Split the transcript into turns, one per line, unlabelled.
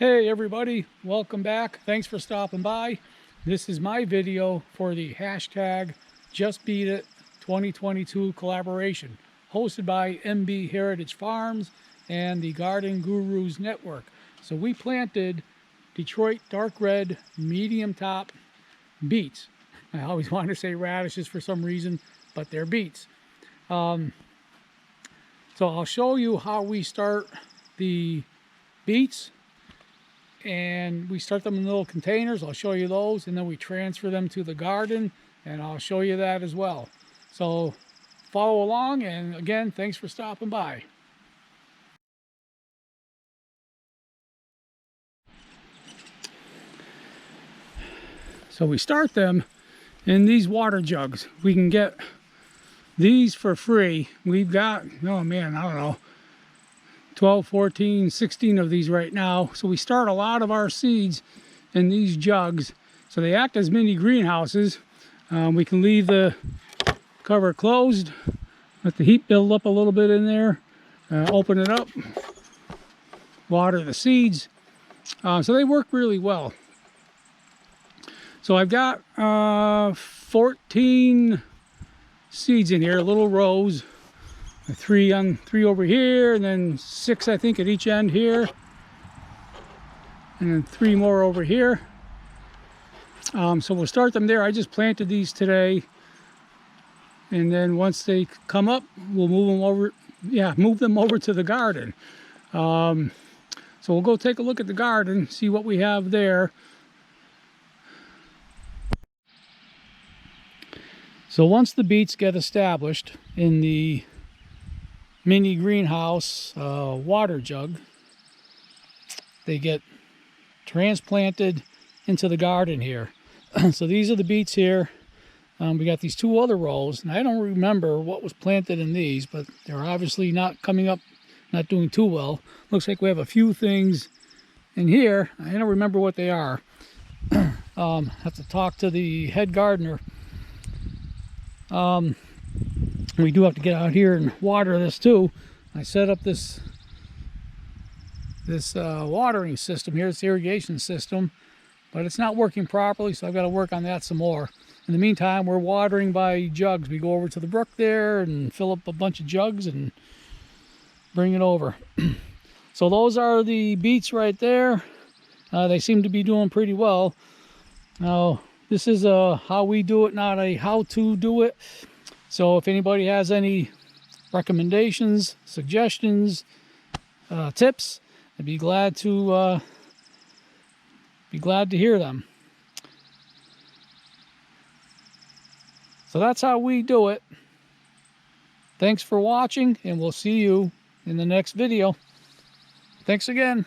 Hey everybody, welcome back. Thanks for stopping by. This is my video for the hashtag Just Beat It 2022 collaboration hosted by MB Heritage Farms and the Garden Gurus Network. So we planted Detroit Dark Red medium top beets. I always wanted to say radishes for some reason, but they're beets. So I'll show you how we start the beets. And we start them in little containers. I'll show you those, and then we transfer them to the garden, and I'll show you that as well. So follow along, and again, thanks for stopping by. So we start them in these water jugs. We can get these for free. We've got, oh man, I don't know, 12, 14, 16 of these right now. So we start a lot of our seeds in these jugs. So they act as mini greenhouses. We can leave the cover closed, let the heat build up a little bit in there, open it up, water the seeds. So they work really well. So I've got 14 seeds in here, little rows. Three over here, and then 6 I think at each end here, and then 3 more over here. So we'll start them there. I just planted these today, and then once they come up, we'll move them over. Yeah, move them over to the garden. So we'll go take a look at the garden, see what we have there. So once the beets get established in the mini greenhouse water jug, they get transplanted into the garden here. So these are the beets here. We got these 2 other rows, and I don't remember what was planted in these, but they're obviously not coming up, not doing too well. Looks like we have a few things in here. I don't remember what they are. Have to talk to the head gardener. We do have to get out here and water this too. I set up this watering system here, this irrigation system, but it's not working properly, so I've got to work on that some more. In the meantime, we're watering by jugs. We go over to the brook there and fill up a bunch of jugs and bring it over. So those are the beets right there. They seem to be doing pretty well. Now, this is how we do it, not a how to do it. So if anybody has any recommendations, suggestions, tips, I'd be glad to hear them. So that's how we do it. Thanks for watching, and we'll see you in the next video. Thanks again.